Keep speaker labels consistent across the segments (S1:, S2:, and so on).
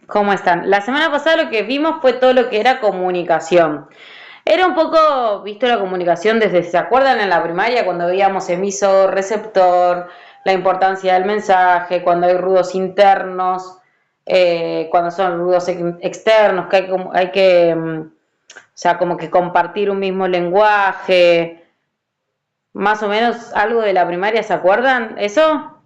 S1: ¿Cómo están? La semana pasada lo que vimos fue todo lo que era comunicación. Era un poco visto la comunicación desde, ¿se acuerdan en la primaria cuando veíamos emisor, receptor, la importancia del mensaje, cuando hay ruidos internos, cuando son ruidos externos, que o sea, como que compartir un mismo lenguaje, más o menos algo de la primaria, ¿se acuerdan? ¿Eso?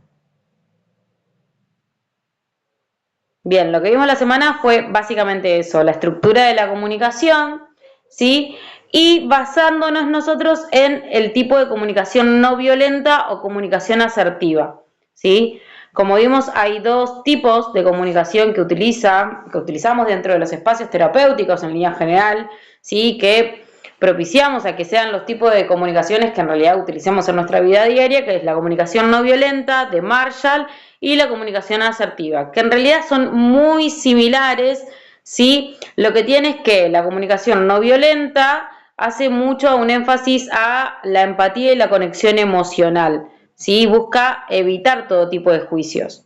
S1: Bien, lo que vimos la semana fue básicamente eso, la estructura de la comunicación, ¿sí? Y basándonos nosotros en el tipo de comunicación no violenta o comunicación asertiva, ¿sí? Como vimos, hay dos tipos de comunicación que utilizamos dentro de los espacios terapéuticos en línea general, ¿sí? Que propiciamos a que sean los tipos de comunicaciones que en realidad utilicemos en nuestra vida diaria, que es la comunicación no violenta de Marshall y la comunicación asertiva, que en realidad son muy similares, ¿sí? Lo que tiene es que la comunicación no violenta hace mucho un énfasis a la empatía y la conexión emocional, ¿sí? Busca evitar todo tipo de juicios.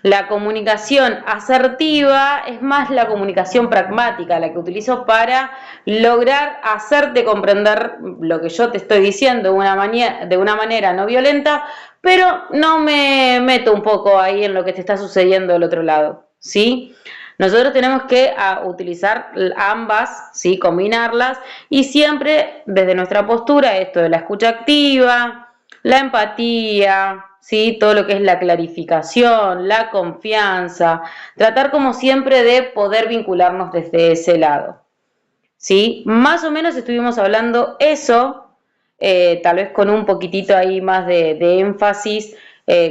S1: La comunicación asertiva es más la comunicación pragmática, la que utilizo para lograr hacerte comprender lo que yo te estoy diciendo de una manera no violenta, pero no me meto un poco ahí en lo que te está sucediendo del otro lado, ¿sí? Nosotros tenemos que utilizar ambas, ¿sí? Combinarlas y siempre desde nuestra postura, esto de la escucha activa, la empatía, ¿sí? Todo lo que es la clarificación, la confianza, tratar como siempre de poder vincularnos desde ese lado, ¿sí? Más o menos estuvimos hablando eso, tal vez con un poquitito ahí más de énfasis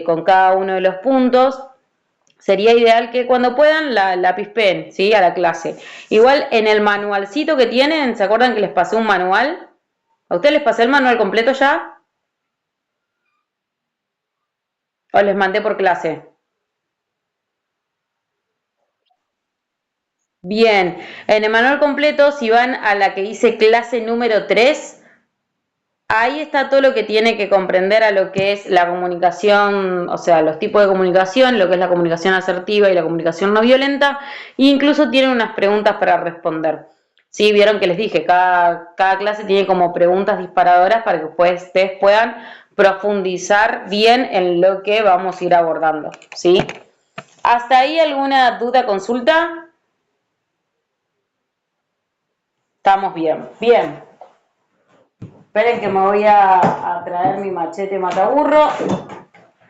S1: con cada uno de los puntos. Sería ideal que cuando puedan la pispeen, ¿sí? A la clase. Igual en el manualcito que tienen, ¿se acuerdan que les pasé un manual? ¿A ustedes les pasé el manual completo ya? ¿O les mandé por clase? Bien, en el manual completo, si van a la que dice clase número 3, ahí está todo lo que tiene que comprender a lo que es la comunicación, o sea, los tipos de comunicación, lo que es la comunicación asertiva y la comunicación no violenta, e incluso tienen unas preguntas para responder. Sí, vieron que les dije, cada clase tiene como preguntas disparadoras para que ustedes puedan profundizar bien en lo que vamos a ir abordando, ¿sí? ¿Hasta ahí alguna duda, consulta? Estamos bien. Bien. Esperen que me voy a traer mi machete mataburro,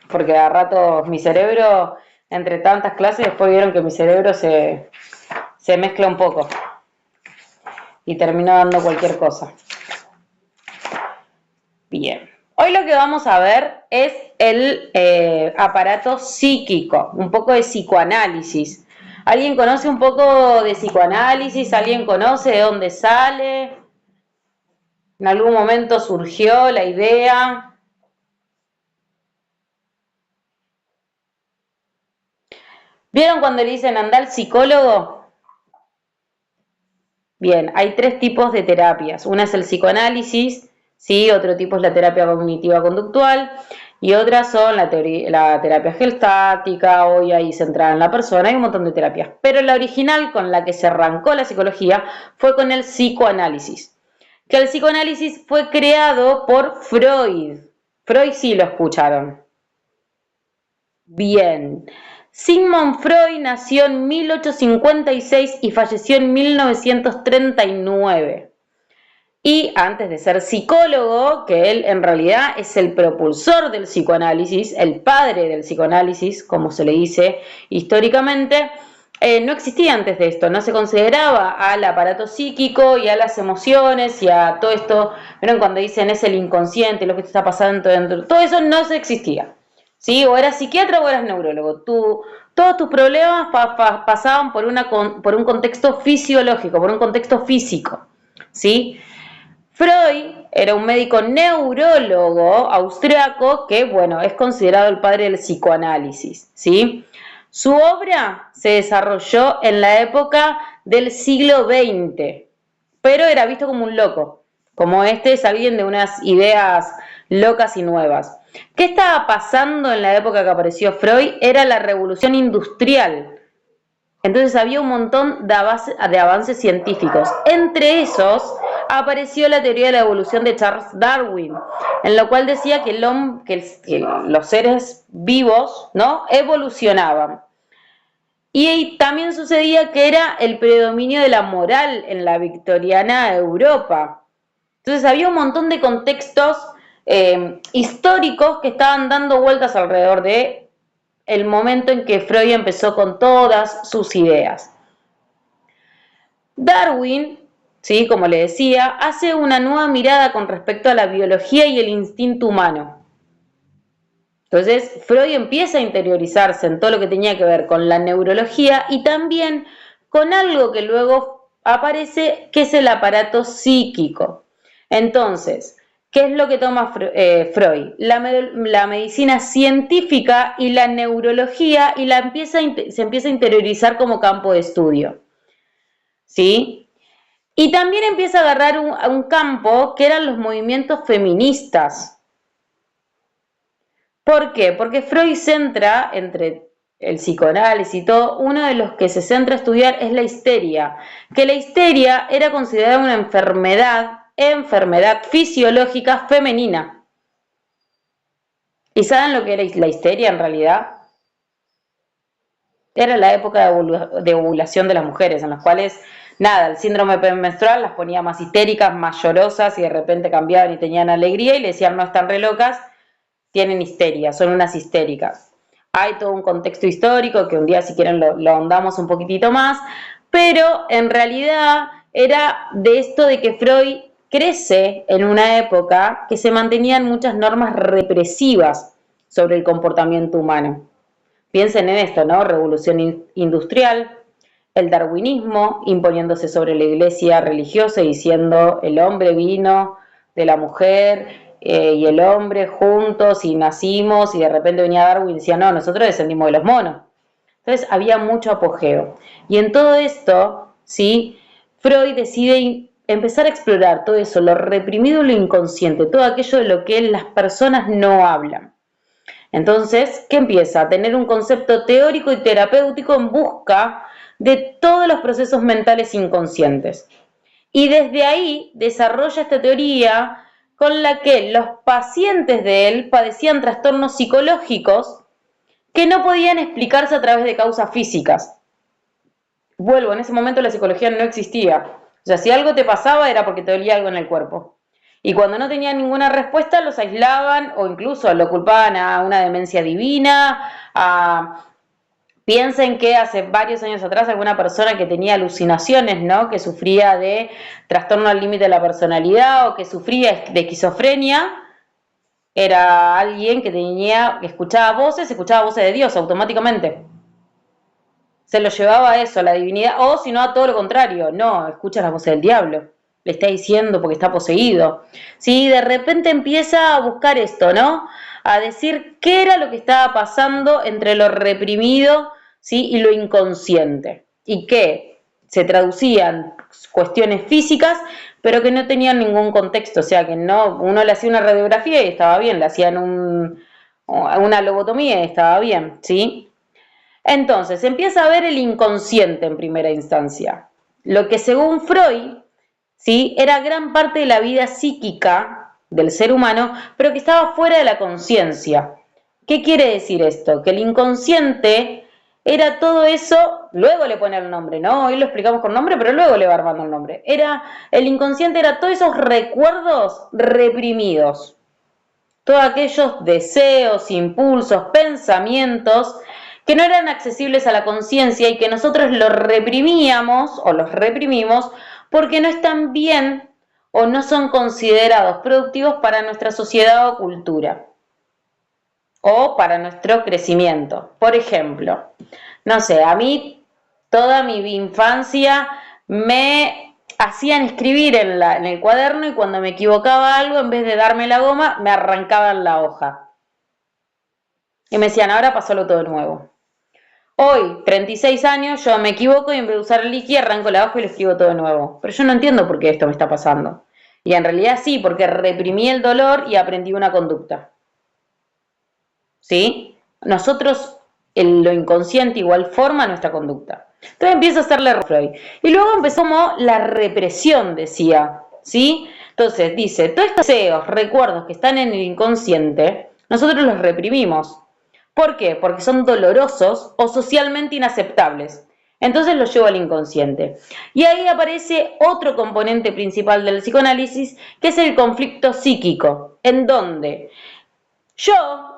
S1: porque a rato mi cerebro, entre tantas clases, después vieron que mi cerebro se mezcla un poco y termina dando cualquier cosa. Bien. Hoy lo que vamos a ver es el aparato psíquico, un poco de psicoanálisis. ¿Alguien conoce un poco de psicoanálisis? ¿Alguien conoce de dónde sale? ¿En algún momento surgió la idea? ¿Vieron cuando le dicen anda al psicólogo? Bien, hay tres tipos de terapias. Una es el psicoanálisis, ¿sí? Otro tipo es la terapia cognitiva conductual y otras son la terapia gestáltica, hoy ahí centrada en la persona, hay un montón de terapias. Pero la original con la que se arrancó la psicología fue con el psicoanálisis. Que el psicoanálisis fue creado por Freud. Freud sí lo escucharon. Bien. Sigmund Freud nació en 1856 y falleció en 1939. Y antes de ser psicólogo, que él en realidad es el propulsor del psicoanálisis, el padre del psicoanálisis, como se le dice históricamente, no existía antes de esto, no se consideraba al aparato psíquico y a las emociones y a todo esto, ¿vieron cuando dicen es el inconsciente, lo que te está pasando dentro? Todo eso no se existía, ¿sí? O eras psiquiatra o eras neurólogo. Todos tus problemas pasaban por un contexto fisiológico, por un contexto físico, ¿sí? Freud era un médico neurólogo austriaco que, bueno, es considerado el padre del psicoanálisis, ¿sí? Su obra se desarrolló en la época del siglo XX, pero era visto como un loco, como este es alguien de unas ideas locas y nuevas. ¿Qué estaba pasando en la época que apareció Freud? Era la revolución industrial, Entonces había un montón de avances científicos. Entre esos apareció la teoría de la evolución de Charles Darwin, en la cual decía que los seres vivos, ¿no?, evolucionaban. Y también sucedía que era el predominio de la moral en la victoriana Europa. Entonces había un montón de contextos históricos que estaban dando vueltas alrededor de el momento en que Freud empezó con todas sus ideas. Darwin, ¿sí?, como le decía, hace una nueva mirada con respecto a la biología y el instinto humano. Entonces, Freud empieza a interiorizarse en todo lo que tenía que ver con la neurología y también con algo que luego aparece, que es el aparato psíquico. Entonces, ¿qué es lo que toma Freud? La medicina científica y la neurología y se empieza a interiorizar como campo de estudio. ¿Sí? Y también empieza a agarrar un campo que eran los movimientos feministas. ¿Por qué? Porque Freud centra, entre el psicoanálisis y todo, uno de los que se centra a estudiar es la histeria, que la histeria era considerada una enfermedad fisiológica femenina. ¿Y saben lo que era la histeria en realidad? Era la época de ovulación de las mujeres, en las cuales, nada, el síndrome premenstrual las ponía más histéricas, más llorosas, y de repente cambiaban y tenían alegría, y le decían, no están re locas, tienen histeria, son unas histéricas. Hay todo un contexto histórico que un día, si quieren, lo ahondamos un poquitito más, pero en realidad era de esto de que Freud crece en una época que se mantenían muchas normas represivas sobre el comportamiento humano. Piensen en esto, ¿no? Revolución industrial, el darwinismo imponiéndose sobre la iglesia religiosa, diciendo el hombre vino de la mujer y el hombre juntos y nacimos, y de repente venía Darwin y decía, no, nosotros descendimos de los monos. Entonces había mucho apogeo. Y en todo esto, ¿sí?, Freud decide empezar a explorar todo eso, lo reprimido y lo inconsciente, todo aquello de lo que las personas no hablan. Entonces, ¿qué empieza? A tener un concepto teórico y terapéutico en busca de todos los procesos mentales inconscientes. Y desde ahí desarrolla esta teoría con la que los pacientes de él padecían trastornos psicológicos que no podían explicarse a través de causas físicas. Vuelvo, en ese momento la psicología no existía. O sea, si algo te pasaba era porque te dolía algo en el cuerpo. Y cuando no tenían ninguna respuesta, los aislaban o incluso lo culpaban a una demencia divina. Piensen que hace varios años atrás alguna persona que tenía alucinaciones, ¿no?, que sufría de trastorno al límite de la personalidad o que sufría de esquizofrenia, era alguien que escuchaba voces de Dios automáticamente. Se lo llevaba a eso, a la divinidad, o si no, a todo lo contrario, no, escucha las voces del diablo, le está diciendo porque está poseído. Sí, de repente empieza a buscar esto, ¿no?, a decir qué era lo que estaba pasando entre lo reprimido, ¿sí?, y lo inconsciente, y que se traducían cuestiones físicas, pero que no tenían ningún contexto, o sea, que no, uno le hacía una radiografía y estaba bien, le hacían una lobotomía y estaba bien, ¿sí? Entonces, empieza a ver el inconsciente en primera instancia, lo que según Freud, ¿sí?, era gran parte de la vida psíquica del ser humano, pero que estaba fuera de la conciencia. ¿Qué quiere decir esto? Que el inconsciente era todo eso, luego le pone el nombre, ¿no? Hoy lo explicamos con nombre, pero luego le va armando el nombre. El inconsciente era todos esos recuerdos reprimidos, todos aquellos deseos, impulsos, pensamientos que no eran accesibles a la conciencia y que nosotros los reprimíamos o los reprimimos porque no están bien o no son considerados productivos para nuestra sociedad o cultura o para nuestro crecimiento. Por ejemplo, no sé, a mí toda mi infancia me hacían escribir en el cuaderno y cuando me equivocaba algo, en vez de darme la goma, me arrancaban la hoja. Y me decían, ahora pasólo todo de nuevo. Hoy, 36 años, yo me equivoco y en vez de usar el liqui arranco la hoja y lo escribo todo de nuevo. Pero yo no entiendo por qué esto me está pasando. Y en realidad sí, porque reprimí el dolor y aprendí una conducta. ¿Sí? Nosotros, lo inconsciente igual forma nuestra conducta. Entonces empieza a hacerle Freud. Y luego empezó como la represión, decía, ¿sí? Entonces dice, todos estos deseos, recuerdos que están en el inconsciente, nosotros los reprimimos. ¿Por qué? Porque son dolorosos o socialmente inaceptables. Entonces los llevo al inconsciente. Y ahí aparece otro componente principal del psicoanálisis, que es el conflicto psíquico, en donde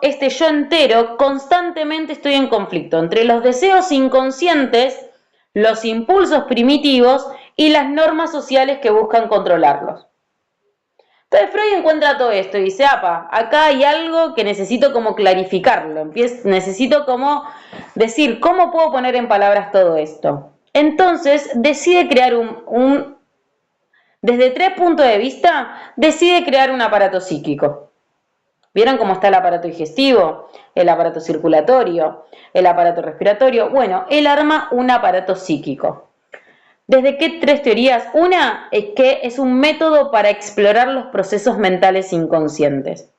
S1: este yo entero, constantemente estoy en conflicto entre los deseos inconscientes, los impulsos primitivos y las normas sociales que buscan controlarlos. Entonces Freud encuentra todo esto y dice, apa, acá hay algo que necesito como clarificarlo, necesito como decir, ¿cómo puedo poner en palabras todo esto? Entonces decide crear desde 3 puntos de vista, decide crear un aparato psíquico. ¿Vieron cómo está el aparato digestivo, el aparato circulatorio, el aparato respiratorio? Bueno, él arma un aparato psíquico. ¿Desde qué 3 teorías? Una es que es un método para explorar los procesos mentales inconscientes.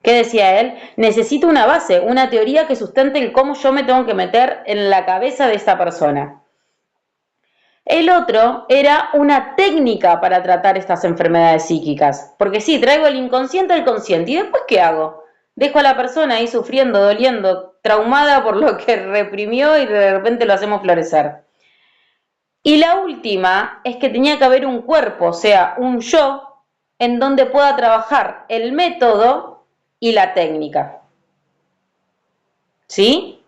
S1: ¿Qué decía él? Necesito una base, una teoría que sustente el cómo yo me tengo que meter en la cabeza de esta persona. El otro era una técnica para tratar estas enfermedades psíquicas. Porque sí, traigo el inconsciente al consciente. ¿Y después qué hago? Dejo a la persona ahí sufriendo, doliendo, traumada por lo que reprimió y de repente lo hacemos florecer. Y la última es que tenía que haber un cuerpo, o sea, un yo, en donde pueda trabajar el método y la técnica. ¿Sí?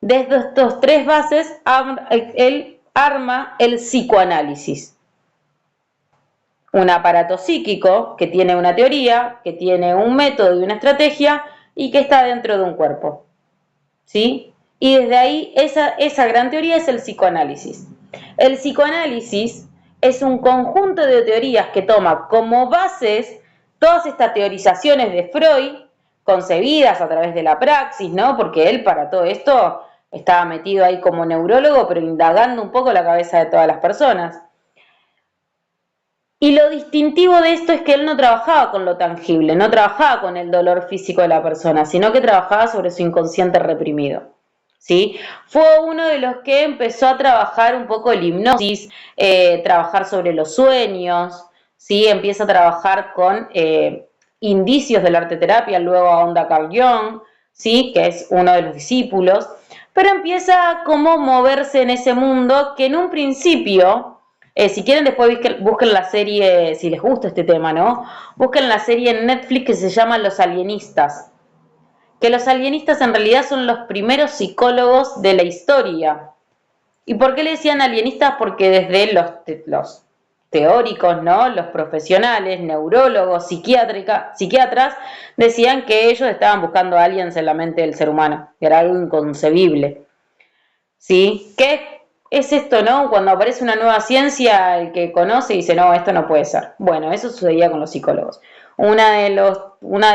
S1: Desde estos 3 bases, él arma el psicoanálisis. Un aparato psíquico que tiene una teoría, que tiene un método y una estrategia y que está dentro de un cuerpo. ¿Sí? Y desde ahí, esa gran teoría es el psicoanálisis. El psicoanálisis es un conjunto de teorías que toma como bases todas estas teorizaciones de Freud, concebidas a través de la praxis, ¿no? Porque él para todo esto estaba metido ahí como neurólogo, pero indagando un poco la cabeza de todas las personas. Y lo distintivo de esto es que él no trabajaba con lo tangible, no trabajaba con el dolor físico de la persona, sino que trabajaba sobre su inconsciente reprimido. ¿Sí? Fue uno de los que empezó a trabajar un poco el hipnosis, trabajar sobre los sueños, ¿sí? Empieza a trabajar con indicios de la arteterapia, luego ahonda Carl Jung, ¿sí? Que es uno de los discípulos, pero empieza a como moverse en ese mundo que en un principio, si quieren después busquen la serie, si les gusta este tema, ¿no? Busquen la serie en Netflix que se llama Los Alienistas, que los alienistas en realidad son los primeros psicólogos de la historia. ¿Y por qué le decían alienistas? Porque desde los teóricos, ¿no? Los profesionales, neurólogos, psiquiatras, decían que ellos estaban buscando aliens en la mente del ser humano, que era algo inconcebible. ¿Sí? ¿Qué es esto, no? Cuando aparece una nueva ciencia, el que conoce dice, no, esto no puede ser. Bueno, eso sucedía con los psicólogos. Una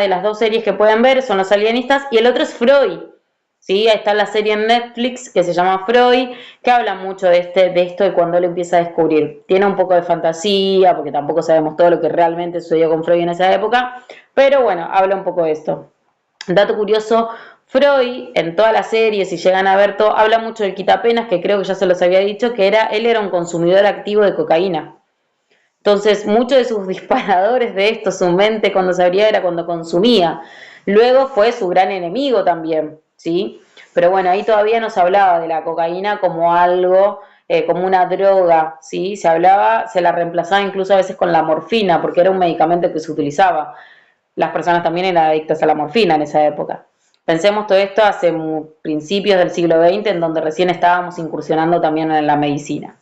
S1: de las 2 series que pueden ver son Los Alienistas y el otro es Freud. ¿Sí? Ahí está la serie en Netflix que se llama Freud, que habla mucho de esto y cuando él empieza a descubrir. Tiene un poco de fantasía, porque tampoco sabemos todo lo que realmente sucedió con Freud en esa época, pero bueno, habla un poco de esto. Dato curioso, Freud, en toda la serie, si llegan a ver todo, habla mucho del quitapenas, que creo que ya se los había dicho, que él era un consumidor activo de cocaína. Entonces, muchos de sus disparadores de esto, su mente cuando se abría era cuando consumía. Luego fue su gran enemigo también, ¿sí? Pero bueno, ahí todavía no se hablaba de la cocaína como algo, como una droga, ¿sí? Se la reemplazaba incluso a veces con la morfina, porque era un medicamento que se utilizaba. Las personas también eran adictas a la morfina en esa época. Pensemos todo esto hace principios del siglo XX, en donde recién estábamos incursionando también en la medicina.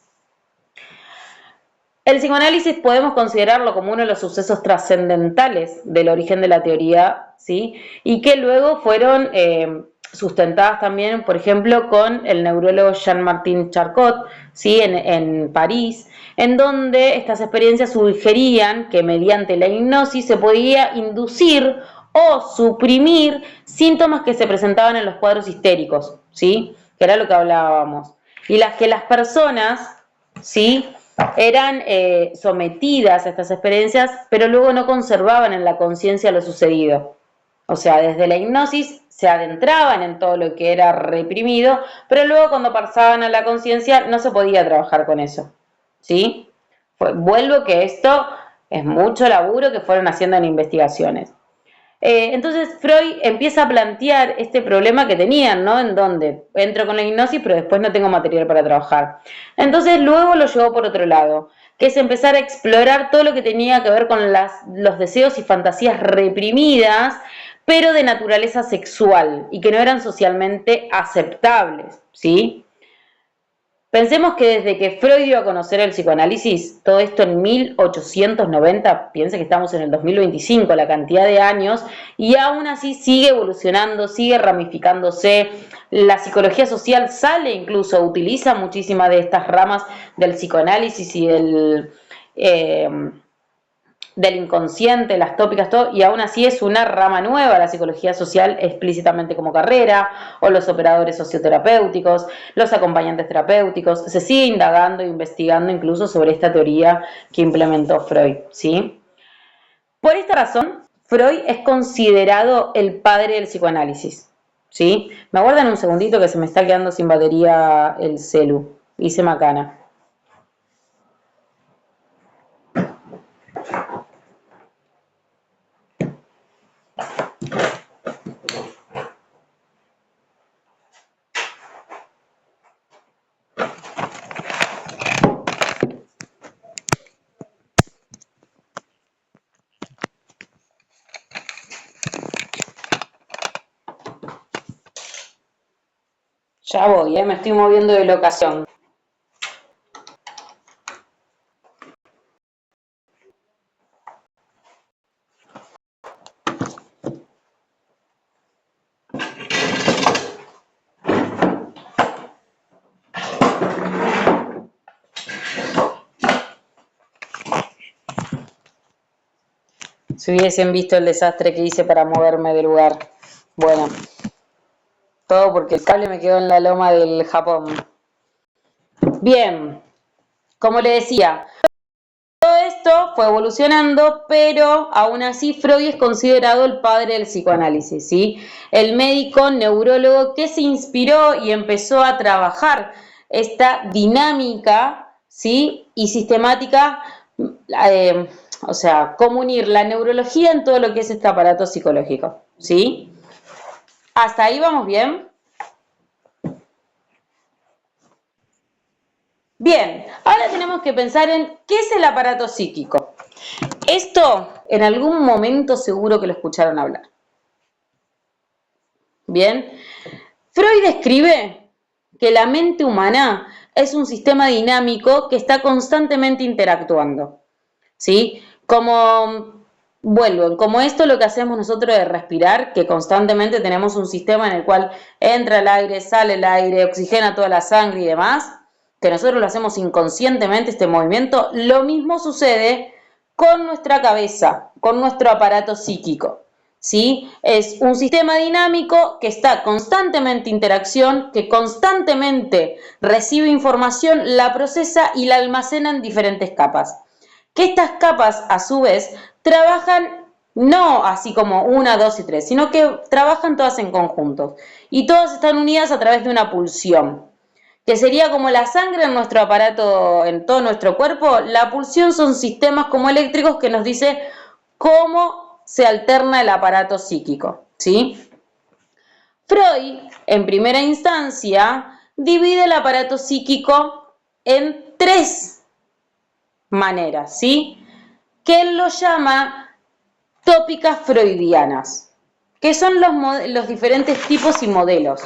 S1: El psicoanálisis podemos considerarlo como uno de los sucesos trascendentales del origen de la teoría, ¿sí? Y que luego fueron sustentadas también, por ejemplo, con el neurólogo Jean-Martin Charcot, ¿sí? En París, en donde estas experiencias sugerían que mediante la hipnosis se podía inducir o suprimir síntomas que se presentaban en los cuadros histéricos, ¿sí? Que era lo que hablábamos. Y las personas, ¿sí? Eran sometidas a estas experiencias, pero luego no conservaban en la conciencia lo sucedido. O sea, desde la hipnosis se adentraban en todo lo que era reprimido, pero luego cuando pasaban a la conciencia no se podía trabajar con eso, ¿sí? Vuelvo que esto es mucho laburo que fueron haciendo en investigaciones. Entonces Freud empieza a plantear este problema que tenían, ¿no? En donde entro con la hipnosis, pero después no tengo material para trabajar. Entonces luego lo llevó por otro lado, que es empezar a explorar todo lo que tenía que ver con los deseos y fantasías reprimidas, pero de naturaleza sexual y que no eran socialmente aceptables, ¿sí? Pensemos que desde que Freud dio a conocer el psicoanálisis, todo esto en 1890, piense que estamos en el 2025, la cantidad de años, y aún así sigue evolucionando, sigue ramificándose. La psicología social sale incluso, utiliza muchísimas de estas ramas del psicoanálisis y del inconsciente, las tópicas, todo, y aún así es una rama nueva la psicología social explícitamente como carrera, o los operadores socioterapéuticos, los acompañantes terapéuticos, se sigue indagando e investigando incluso sobre esta teoría que implementó Freud, ¿sí? Por esta razón, Freud es considerado el padre del psicoanálisis, ¿sí? Me aguardan un segundito que se me está quedando sin batería el celu, hice macana. Ya voy, me estoy moviendo de locación. Si hubiesen visto el desastre que hice para moverme del lugar. Bueno, todo porque el cable me quedó en la loma del Japón. Bien, como le decía, todo esto fue evolucionando, pero aún así Freud es considerado el padre del psicoanálisis, ¿sí? El médico neurólogo que se inspiró y empezó a trabajar esta dinámica, ¿sí? Y sistemática, o sea, cómo unir la neurología en todo lo que es este aparato psicológico, ¿sí? ¿Hasta ahí vamos bien? Bien, ahora tenemos que pensar en qué es el aparato psíquico. Esto en algún momento seguro que lo escucharon hablar. Bien, Freud describe que la mente humana es un sistema dinámico que está constantemente interactuando, ¿sí? Como esto lo que hacemos nosotros es respirar, que constantemente tenemos un sistema en el cual entra el aire, sale el aire, oxigena toda la sangre y demás, que nosotros lo hacemos inconscientemente este movimiento, lo mismo sucede con nuestra cabeza, con nuestro aparato psíquico, ¿sí? Es un sistema dinámico que está constantemente en interacción, que constantemente recibe información, la procesa y la almacena en diferentes capas. Que estas capas, a su vez, trabajan no así como 1, 2 y 3, sino que trabajan todas en conjunto. Y todas están unidas a través de una pulsión, que sería como la sangre en nuestro aparato, en todo nuestro cuerpo. La pulsión son sistemas como eléctricos que nos dice cómo se alterna el aparato psíquico, ¿sí? Freud, en primera instancia, divide el aparato psíquico en 3 maneras, ¿sí? Que él lo llama tópicas freudianas, que son los diferentes tipos y modelos,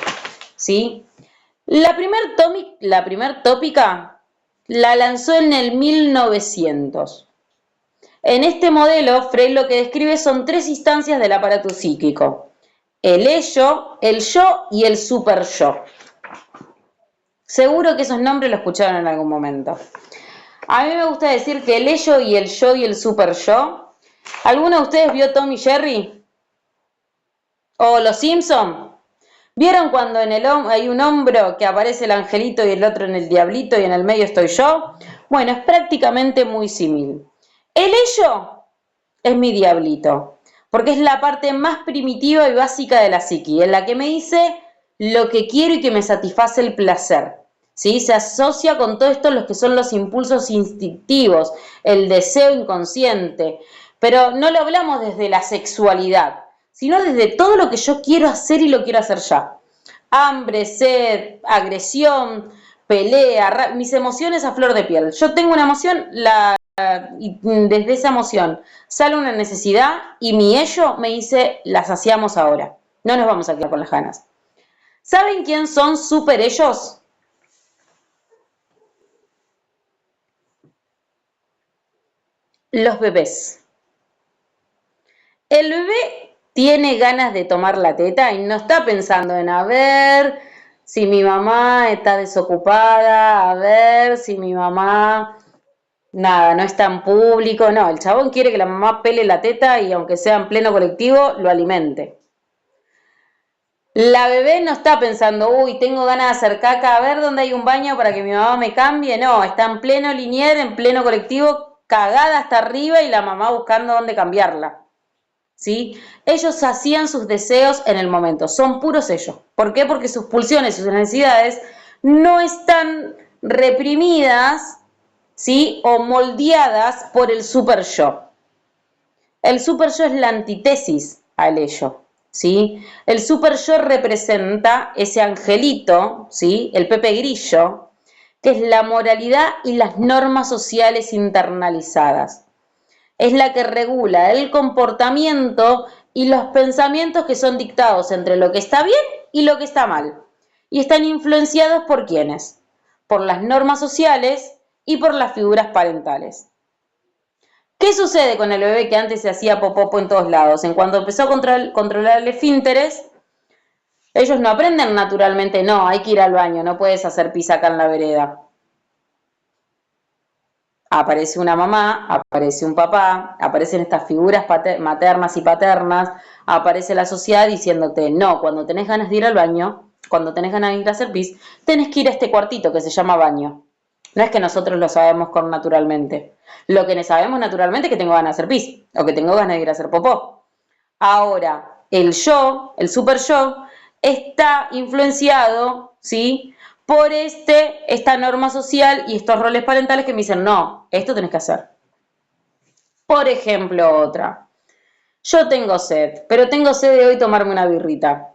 S1: ¿sí? La primer tópica la lanzó en el 1900. En este modelo, Freud lo que describe son 3 instancias del aparato psíquico: el ello, el yo y el superyo. Seguro que esos nombres los escucharon en algún momento. A mí me gusta decir que el ello y el yo y el superyo. ¿Alguno de ustedes vio Tom y Jerry? ¿O Los Simpson? ¿Vieron cuando hay un hombro que aparece el angelito y el otro en el diablito y en el medio estoy yo? Bueno, es prácticamente muy similar. El ello es mi diablito. porque es la parte más primitiva y básica de la psiqui, en la que me dice lo que quiero y que me satisface el placer. ¿Sí? Se asocia con todo esto los que son los impulsos instintivos, el deseo inconsciente, pero no lo hablamos desde la sexualidad, sino desde todo lo que yo quiero hacer y lo quiero hacer ya. Hambre, sed, agresión, pelea, mis emociones a flor de piel. Yo tengo una emoción, y desde esa emoción sale una necesidad y mi ello me dice, la saciamos ahora. No nos vamos a quedar con las ganas. ¿Saben quién son super ellos? Los bebés. El bebé tiene ganas de tomar la teta y no está pensando en a ver si mi mamá está desocupada, a ver si mi mamá, nada, no está en público. No, el chabón quiere que la mamá pele la teta y aunque sea en pleno colectivo, lo alimente. La bebé no está pensando, uy, tengo ganas de hacer caca, a ver dónde hay un baño para que mi mamá me cambie. No, está en pleno linier, en pleno colectivo, cagada hasta arriba y la mamá buscando dónde cambiarla. ¿Sí? Ellos hacían sus deseos en el momento, son puros ellos. ¿Por qué? Porque sus pulsiones, sus necesidades no están reprimidas, ¿sí? O moldeadas por el super yo. El super yo es la antítesis al ello, ¿sí? El super yo representa ese angelito, ¿sí? El Pepe Grillo, que es la moralidad y las normas sociales internalizadas. Es la que regula el comportamiento y los pensamientos que son dictados entre lo que está bien y lo que está mal. Y están influenciados por ¿quiénes? Por las normas sociales y por las figuras parentales. ¿Qué sucede con el bebé que antes se hacía popopo en todos lados? En cuanto empezó a controlar el esfínteres, ellos no aprenden naturalmente, no, hay que ir al baño, no puedes hacer pis acá en la vereda. Aparece una mamá, aparece un papá, aparecen estas figuras maternas y paternas, aparece la sociedad diciéndote, no, cuando tenés ganas de ir al baño, cuando tenés ganas de ir a hacer pis, tenés que ir a este cuartito que se llama baño. No es que nosotros lo sabemos con naturalmente. Lo que sabemos naturalmente es que tengo ganas de hacer pis o que tengo ganas de ir a hacer popó. Ahora, el yo, el super yo, está influenciado, ¿sí? Por esta norma social y estos roles parentales que me dicen, no, esto tenés que hacer. Por ejemplo, otra. Yo tengo sed, pero tengo sed de hoy tomarme una birrita.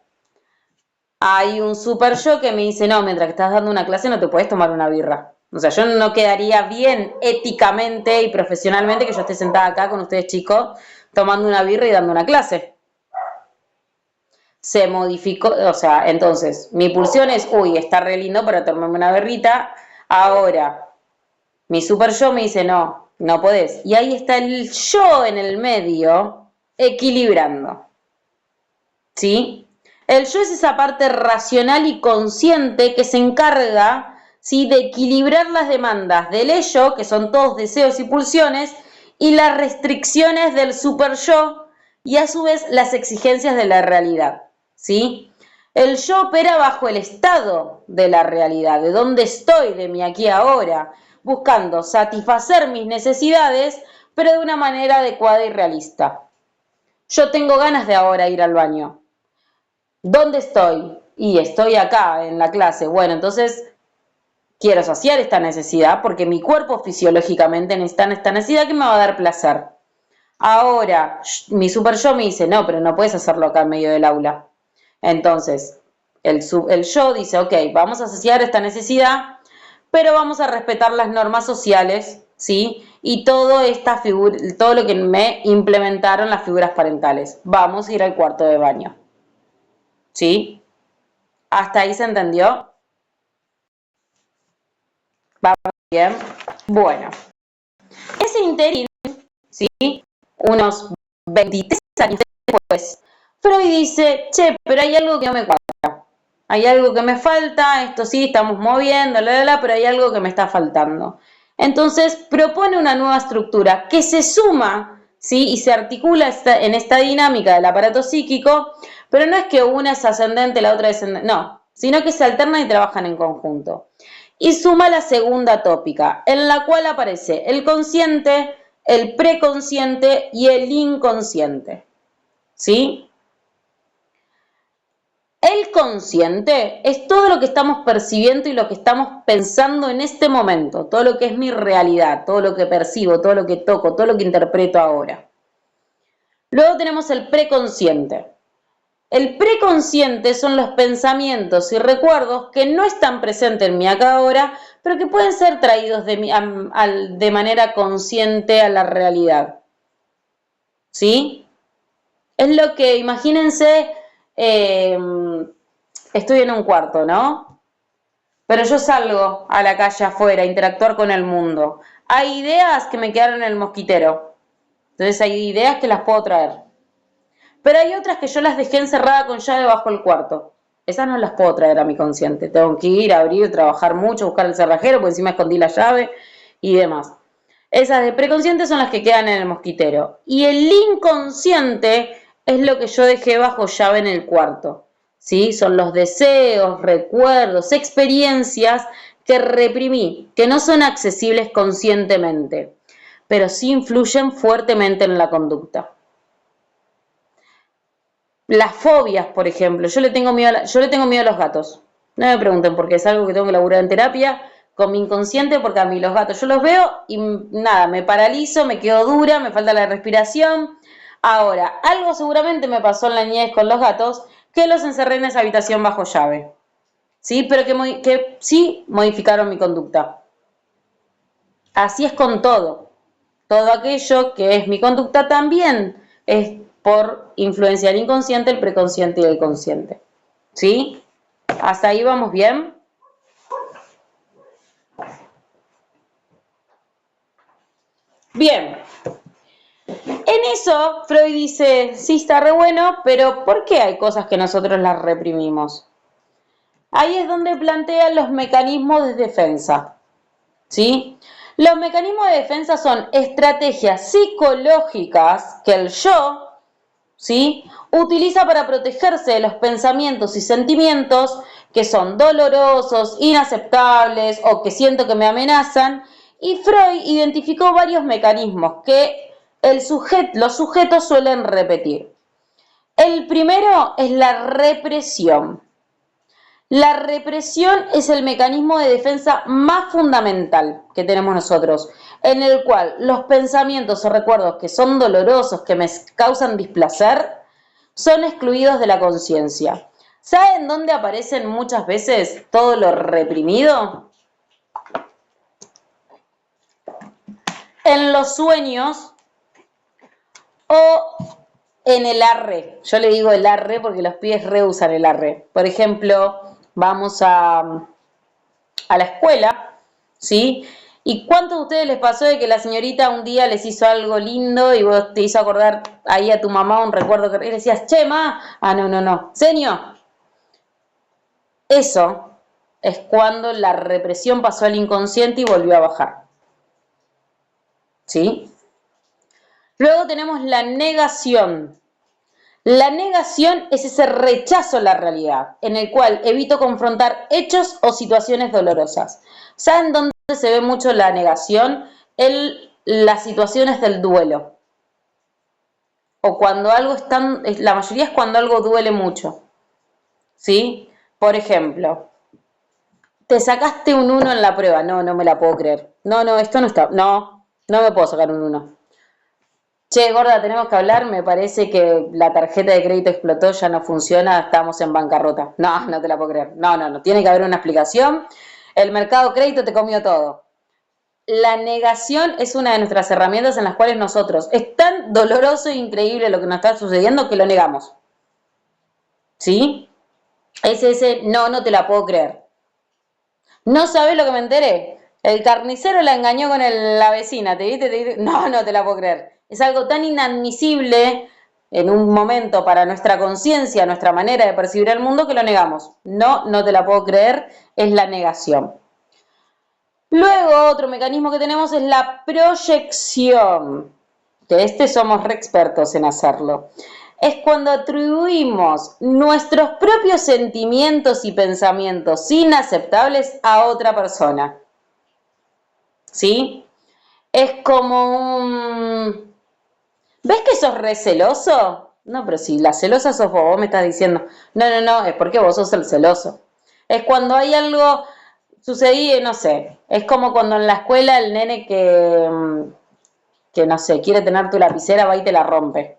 S1: Hay un super yo que me dice, no, mientras que estás dando una clase no te puedes tomar una birra. O sea, yo no quedaría bien éticamente y profesionalmente que yo esté sentada acá con ustedes chicos tomando una birra y dando una clase. Se modificó, o sea, entonces, mi pulsión es, uy, está re lindo para tomarme una berrita, ahora, mi super yo me dice, no, no podés. Y ahí está el yo en el medio, equilibrando, ¿sí? El yo es esa parte racional y consciente que se encarga, ¿sí? De equilibrar las demandas del ello, que son todos deseos y pulsiones, y las restricciones del super yo, y a su vez las exigencias de la realidad. ¿Sí? El yo opera bajo el estado de la realidad, de dónde estoy, de mi aquí ahora, buscando satisfacer mis necesidades, pero de una manera adecuada y realista. Yo tengo ganas de ahora ir al baño. ¿Dónde estoy? Y estoy acá en la clase. Bueno, entonces quiero saciar esta necesidad porque mi cuerpo fisiológicamente necesita esta necesidad que me va a dar placer. Ahora, mi super yo me dice, no, pero no puedes hacerlo acá en medio del aula. Entonces, el yo dice, ok, vamos a saciar esta necesidad, pero vamos a respetar las normas sociales, ¿sí? Y todo lo que me implementaron las figuras parentales. Vamos a ir al cuarto de baño. ¿Sí? ¿Hasta ahí se entendió? ¿Va bien? Bueno. Ese interín, ¿sí? Unos 23 años después, Freud dice, che, pero hay algo que no me cuadra. Hay algo que me falta, esto sí, estamos moviendo, pero hay algo que me está faltando. Entonces propone una nueva estructura que se suma, ¿sí? Y se articula en esta dinámica del aparato psíquico, pero no es que una es ascendente, la otra es descendente, no, sino que se alternan y trabajan en conjunto. Y suma la segunda tópica, en la cual aparece el consciente, el preconsciente y el inconsciente. ¿sí? El consciente es todo lo que estamos percibiendo y lo que estamos pensando en este momento, todo lo que es mi realidad, todo lo que percibo, todo lo que toco, todo lo que interpreto ahora. Luego tenemos el preconsciente. El preconsciente son los pensamientos y recuerdos que no están presentes en mi acá ahora, pero que pueden ser traídos de manera consciente a la realidad. ¿Sí? Es lo que, imagínense, estoy en un cuarto, ¿no? Pero yo salgo a la calle afuera a interactuar con el mundo. Hay ideas que me quedaron en el mosquitero. Entonces hay ideas que las puedo traer. Pero hay otras que yo las dejé encerradas con llave bajo el cuarto. Esas no las puedo traer a mi consciente. Tengo que ir, abrir, trabajar mucho, buscar el cerrajero, porque encima escondí la llave y demás. Esas de preconsciente son las que quedan en el mosquitero. Y el inconsciente es lo que yo dejé bajo llave en el cuarto. ¿Sí? Son los deseos, recuerdos, experiencias que reprimí, que no son accesibles conscientemente, pero sí influyen fuertemente en la conducta. Las fobias, por ejemplo, yo le tengo miedo a los gatos. No me pregunten porque es algo que tengo que laburar en terapia con mi inconsciente, porque a mí los gatos yo los veo y nada, me paralizo, me quedo dura, me falta la respiración. Ahora, algo seguramente me pasó en la niñez con los gatos, que los encerré en esa habitación bajo llave. ¿Sí? Pero que sí modificaron mi conducta. Así es con todo. Todo aquello que es mi conducta también es por influencia del inconsciente, el preconsciente y el consciente. ¿Sí? ¿Hasta ahí vamos bien? Bien. En eso, Freud dice, sí, está re bueno, pero ¿por qué hay cosas que nosotros las reprimimos? Ahí es donde plantea los mecanismos de defensa. ¿Sí? Los mecanismos de defensa son estrategias psicológicas que el yo, ¿sí?, utiliza para protegerse de los pensamientos y sentimientos que son dolorosos, inaceptables o que siento que me amenazan. Y Freud identificó varios mecanismos que los sujetos suelen repetir. El primero es la represión. La represión es el mecanismo de defensa más fundamental que tenemos nosotros, en el cual los pensamientos o recuerdos que son dolorosos, que me causan displacer, son excluidos de la conciencia. ¿Saben dónde aparecen muchas veces todo lo reprimido? En los sueños o en el arre. Yo le digo el arre porque los pibes reusan el arre. Por ejemplo, vamos a la escuela, ¿sí? ¿Y cuántos de ustedes les pasó de que la señorita un día les hizo algo lindo y vos te hizo acordar ahí a tu mamá un recuerdo que le decías, che, ma, no, señor? Eso es cuando la represión pasó al inconsciente y volvió a bajar, ¿sí? Luego tenemos la negación. La negación es ese rechazo a la realidad, en el cual evito confrontar hechos o situaciones dolorosas. ¿Saben dónde se ve mucho la negación? En las situaciones del duelo. O cuando algo es tan... La mayoría es cuando algo duele mucho. ¿Sí? Por ejemplo, te sacaste un 1 en la prueba. No, no me la puedo creer. No, esto no está... No me puedo sacar un 1. Che, gorda, tenemos que hablar, me parece que la tarjeta de crédito explotó, ya no funciona, estamos en bancarrota. No te la puedo creer. No, tiene que haber una explicación. El mercado crédito te comió todo. La negación es una de nuestras herramientas en las cuales nosotros, es tan doloroso e increíble lo que nos está sucediendo que lo negamos. ¿Sí? Es ese, no te la puedo creer. ¿No sabes lo que me enteré? El carnicero la engañó con la vecina, ¿te viste? No te la puedo creer. Es algo tan inadmisible en un momento para nuestra conciencia, nuestra manera de percibir el mundo, que lo negamos. No te la puedo creer, es la negación. Luego, otro mecanismo que tenemos es la proyección, que somos re expertos en hacerlo. Es cuando atribuimos nuestros propios sentimientos y pensamientos inaceptables a otra persona. ¿Sí? Es como un... ¿Ves que sos re celoso? No, pero si la celosa sos vos me estás diciendo, no, no, no, es porque vos sos el celoso. Es cuando hay algo, sucedí, no sé, es como cuando en la escuela el nene que no sé, quiere tener tu lapicera, va y te la rompe.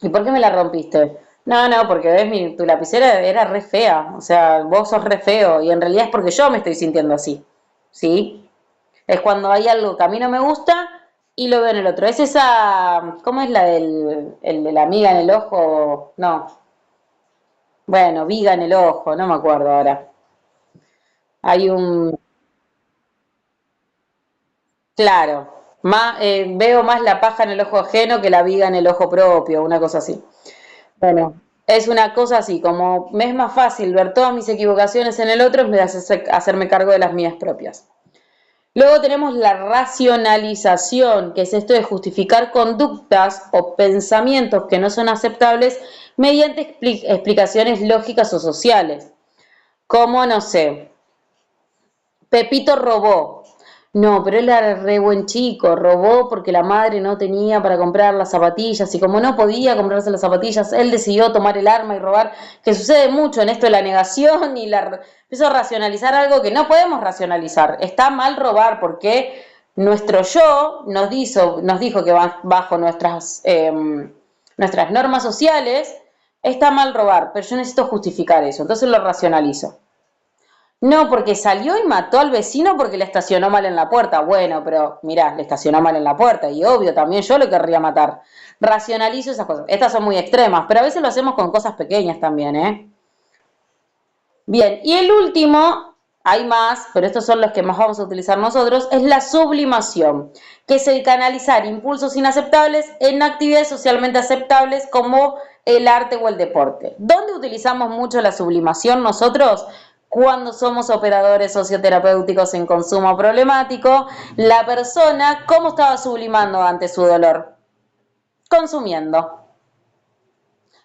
S1: ¿Y por qué me la rompiste? No, no, porque ves, tu lapicera era re fea, o sea, vos sos re feo, y en realidad es porque yo me estoy sintiendo así, ¿sí? Es cuando hay algo que a mí no me gusta y lo veo en el otro. Es esa, ¿cómo es la el de la amiga en el ojo? No, bueno, viga en el ojo, no me acuerdo ahora. Hay un, claro, veo más la paja en el ojo ajeno que la viga en el ojo propio, una cosa así. Bueno, es una cosa así, como me es más fácil ver todas mis equivocaciones en el otro en vez de hacerme cargo de las mías propias. Luego tenemos la racionalización, que es esto de justificar conductas o pensamientos que no son aceptables mediante explicaciones lógicas o sociales. Como, no sé, Pepito robó. No, pero él era re buen chico, robó porque la madre no tenía para comprar las zapatillas y como no podía comprarse las zapatillas, él decidió tomar el arma y robar, que sucede mucho en esto de la negación y la... Empiezo a racionalizar algo que no podemos racionalizar. Está mal robar porque nuestro yo nos dijo que bajo nuestras normas sociales está mal robar, pero yo necesito justificar eso, entonces lo racionalizo. No, porque salió y mató al vecino porque le estacionó mal en la puerta. Bueno, pero mirá, le estacionó mal en la puerta y obvio, también yo lo querría matar. Racionalizo esas cosas. Estas son muy extremas, pero a veces lo hacemos con cosas pequeñas también, ¿eh? Bien, y el último, hay más, pero estos son los que más vamos a utilizar nosotros, es la sublimación, que es el canalizar impulsos inaceptables en actividades socialmente aceptables como el arte o el deporte. ¿Dónde utilizamos mucho la sublimación nosotros? Cuando somos operadores socioterapéuticos en consumo problemático, la persona, ¿cómo estaba sublimando ante su dolor? Consumiendo.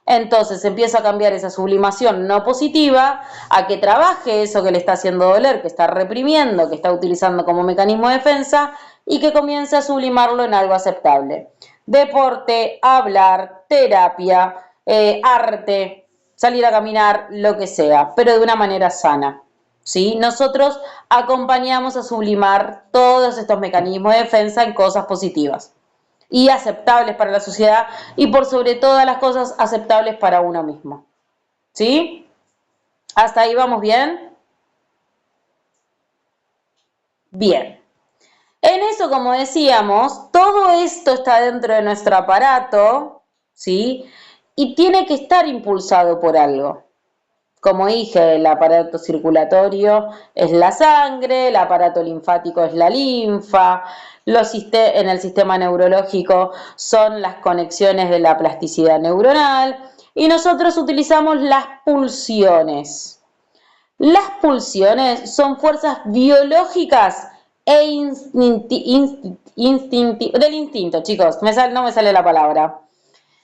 S1: Entonces empieza a cambiar esa sublimación no positiva a que trabaje eso que le está haciendo doler, que está reprimiendo, que está utilizando como mecanismo de defensa y que comience a sublimarlo en algo aceptable. Deporte, hablar, terapia, arte, salir a caminar, lo que sea, pero de una manera sana. ¿Sí? Nosotros acompañamos a sublimar todos estos mecanismos de defensa en cosas positivas y aceptables para la sociedad y por sobre todas las cosas aceptables para uno mismo. ¿Sí? ¿Hasta ahí vamos bien? Bien. En eso, como decíamos, todo esto está dentro de nuestro aparato, ¿sí? Y tiene que estar impulsado por algo. Como dije, el aparato circulatorio es la sangre, el aparato linfático es la linfa, en el sistema neurológico son las conexiones de la plasticidad neuronal y nosotros utilizamos las pulsiones. Las pulsiones son fuerzas biológicas e del instinto, chicos, no me sale la palabra,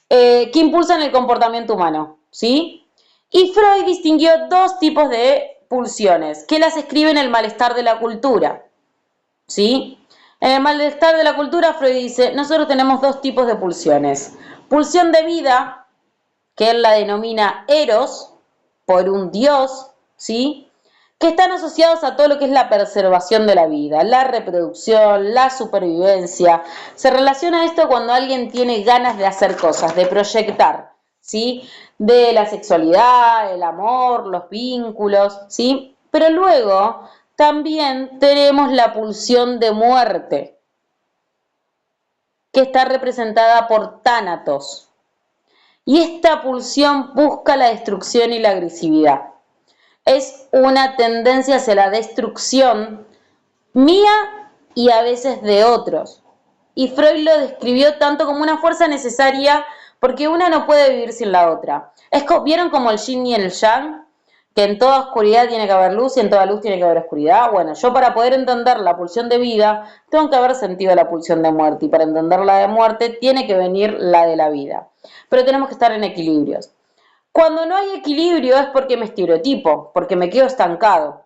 S1: que impulsan el comportamiento humano, ¿sí? Y Freud distinguió dos tipos de pulsiones, que las escribe en el malestar de la cultura, ¿sí? En el malestar de la cultura, Freud dice, nosotros tenemos dos tipos de pulsiones. Pulsión de vida, que él la denomina eros, por un dios, ¿sí? Que están asociados a todo lo que es la preservación de la vida, la reproducción, la supervivencia. Se relaciona esto cuando alguien tiene ganas de hacer cosas, de proyectar, ¿sí? De la sexualidad, el amor, los vínculos, ¿sí? Pero luego también tenemos la pulsión de muerte, que está representada por tánatos. Y esta pulsión busca la destrucción y la agresividad. Es una tendencia hacia la destrucción mía y a veces de otros. Y Freud lo describió tanto como una fuerza necesaria porque una no puede vivir sin la otra. ¿Vieron como el yin y el yang? Que en toda oscuridad tiene que haber luz y en toda luz tiene que haber oscuridad. Bueno, yo para poder entender la pulsión de vida, tengo que haber sentido la pulsión de muerte. Y para entender la de muerte, tiene que venir la de la vida. Pero tenemos que estar en equilibrios. Cuando no hay equilibrio es porque me estereotipo, porque me quedo estancado.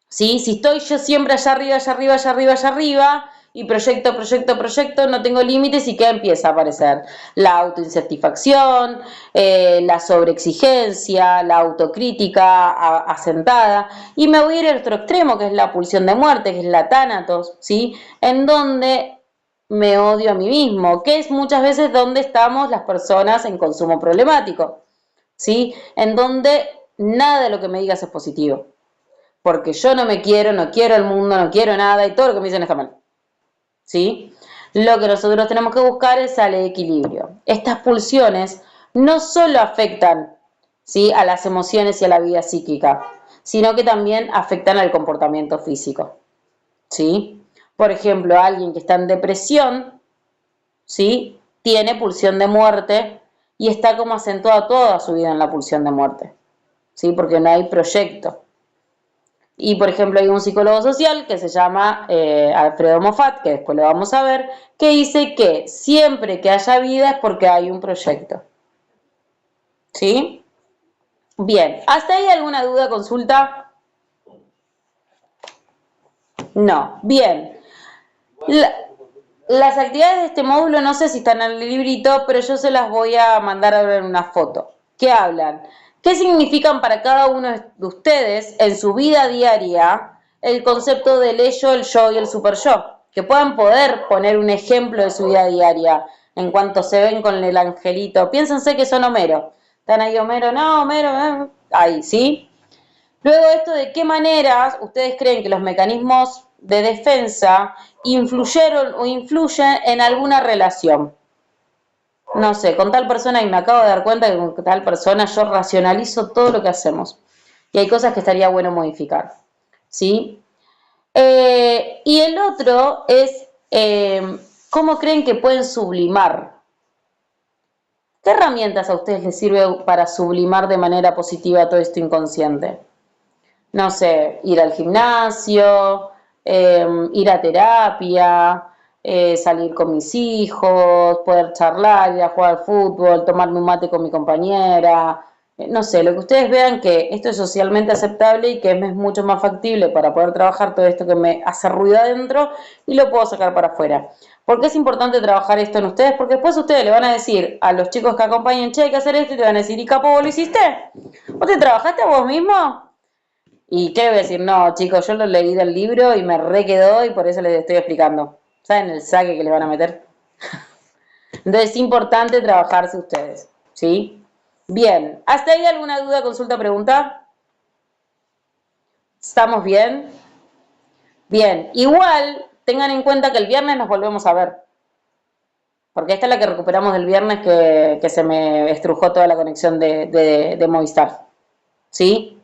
S1: ¿Sí? Si estoy yo siempre allá arriba, allá arriba, allá arriba, allá arriba, y proyecto, proyecto, proyecto, no tengo límites y ¿qué empieza a aparecer? La autoinsatisfacción, la sobreexigencia, la autocrítica asentada y me voy a ir al otro extremo que es la pulsión de muerte, que es la tánatos, ¿sí? En donde me odio a mí mismo, que es muchas veces donde estamos las personas en consumo problemático, ¿sí? En donde nada de lo que me digas es positivo, porque yo no me quiero, no quiero el mundo, no quiero nada y todo lo que me dicen está mal, ¿sí? Lo que nosotros tenemos que buscar es el equilibrio. Estas pulsiones no solo afectan, ¿sí?, a las emociones y a la vida psíquica, sino que también afectan al comportamiento físico, ¿sí? Por ejemplo, alguien que está en depresión, ¿sí?, tiene pulsión de muerte y está como acentuada toda su vida en la pulsión de muerte, ¿sí?, porque no hay proyecto. Y por ejemplo hay un psicólogo social que se llama Alfredo Moffat, que después lo vamos a ver, que dice que siempre que haya vida es porque hay un proyecto. ¿Sí? Bien, ¿hasta ahí alguna duda, consulta? No, bien. Las actividades de este módulo no sé si están en el librito, pero yo se las voy a mandar ahora en una foto. ¿Qué hablan? ¿Qué significan para cada uno de ustedes en su vida diaria el concepto del ello, el yo y el super yo? Que puedan poder poner un ejemplo de su vida diaria en cuanto se ven con el angelito. Piénsense que son Homero. Están ahí Homero, no, Homero, ahí, ¿sí? Luego esto de qué maneras ustedes creen que los mecanismos de defensa influyeron o influyen en alguna relación. No sé, con tal persona y me acabo de dar cuenta que con tal persona yo racionalizo todo lo que hacemos. Y hay cosas que estaría bueno modificar. ¿Sí? Y el otro es cómo creen que pueden sublimar. ¿Qué herramientas a ustedes les sirve para sublimar de manera positiva todo esto inconsciente? No sé, ir al gimnasio, ir a terapia, salir con mis hijos, poder charlar, ir a jugar al fútbol, tomarme un mate con mi compañera, no sé, lo que ustedes vean que esto es socialmente aceptable y que me es mucho más factible para poder trabajar todo esto que me hace ruido adentro y lo puedo sacar para afuera. ¿Por qué es importante trabajar esto en ustedes? Porque después ustedes le van a decir a los chicos que acompañen, che, hay que hacer esto y te van a decir, ¿y capo, vos lo hiciste? ¿Vos te trabajaste a vos mismo? ¿Y qué voy a decir? No, chicos, yo lo leí del libro y me re quedó y por eso les estoy explicando. ¿Saben el saque que le van a meter? Entonces es importante trabajarse ustedes, ¿sí? Bien, ¿hasta ahí alguna duda, consulta, pregunta? ¿Estamos bien? Bien, igual tengan en cuenta que el viernes nos volvemos a ver. Porque esta es la que recuperamos del viernes que se me estrujó toda la conexión de Movistar. ¿Sí?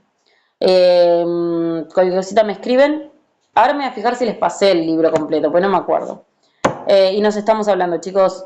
S1: Cualquier cosita me escriben. Ahora me voy a fijar si les pasé el libro completo, pues no me acuerdo. Y nos estamos hablando, chicos.